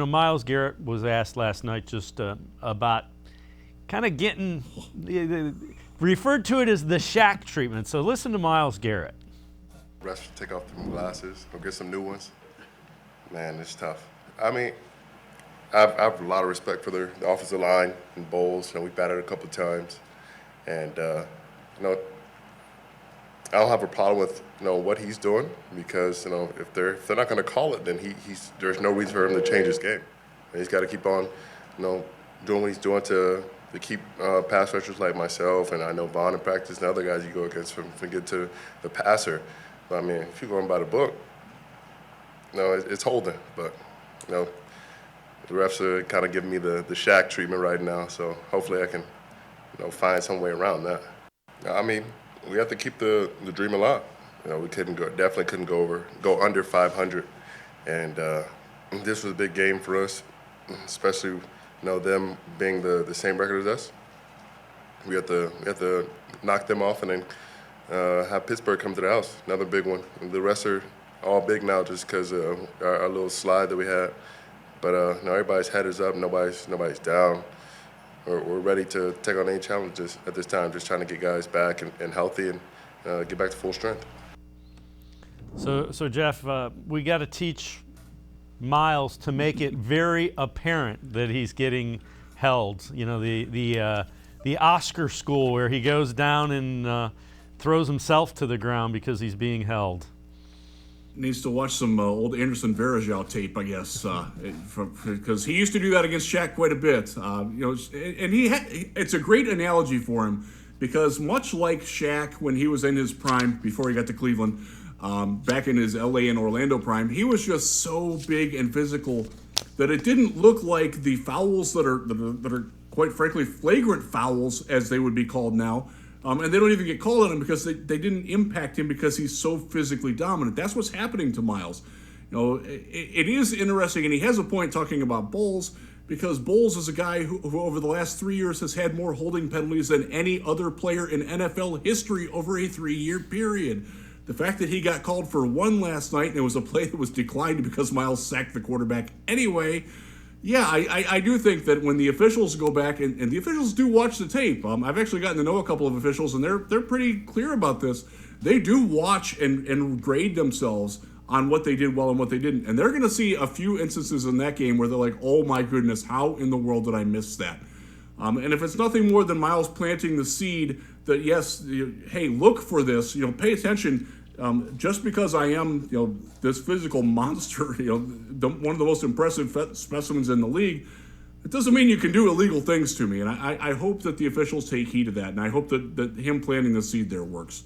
Myles Garrett was asked last night just about kind of getting referred to it as the Shaq treatment. So listen to Myles Garrett. Refs should take off them glasses, go get some new ones. Man, it's tough. I mean, I have a lot of respect for the offensive line and Bowles. We batted a couple of times, and I don't have a problem with what he's doing because if they're not going to call it, then there's no reason for him to change his game. And he's got to keep on doing what he's doing to keep pass rushers like myself, and I know Vaughn in practice and other guys you go against from get to the passer. But I mean, if you're going by the book, it's holding. But the refs are kind of giving me the Shaq treatment right now. So hopefully I can find some way around that. I mean, we have to keep the dream alive. We definitely couldn't go under 500, and this was a big game for us, especially them being the same record as us. We have to knock them off and then have Pittsburgh come to the house. Another big one. And the rest are all big now just because of our little slide that we had. But everybody's head is up. Nobody's down. We're ready to take on any challenges at this time, just trying to get guys back and healthy and get back to full strength. So Jeff, we got to teach Myles to make it very apparent that he's getting held. The Oscar school where he goes down and throws himself to the ground because he's being held. Needs to watch some old Anderson Varejao tape, I guess, because he used to do that against Shaq quite a bit. And it's a great analogy for him because much like Shaq when he was in his prime before he got to Cleveland, back in his LA and Orlando prime, he was just so big and physical that it didn't look like the fouls that are quite frankly flagrant fouls, as they would be called now. And they don't even get called on him because they didn't impact him because he's so physically dominant. That's what's happening to Myles. It is interesting, and he has a point talking about Bowles, because Bowles is a guy who over the last 3 years has had more holding penalties than any other player in NFL history over a 3-year period. The fact that he got called for one last night and it was a play that was declined because Myles sacked the quarterback anyway. Yeah, I do think that when the officials go back, and the officials do watch the tape, I've actually gotten to know a couple of officials, and they're pretty clear about this. They do watch and grade themselves on what they did well and what they didn't. And they're going to see a few instances in that game where they're like, oh my goodness, how in the world did I miss that? And if it's nothing more than Myles planting the seed that, yes, hey, look for this, pay attention. Just because I am, this physical monster, one of the most impressive specimens in the league, it doesn't mean you can do illegal things to me. And I hope that the officials take heed of that. And I hope that him planting the seed there works.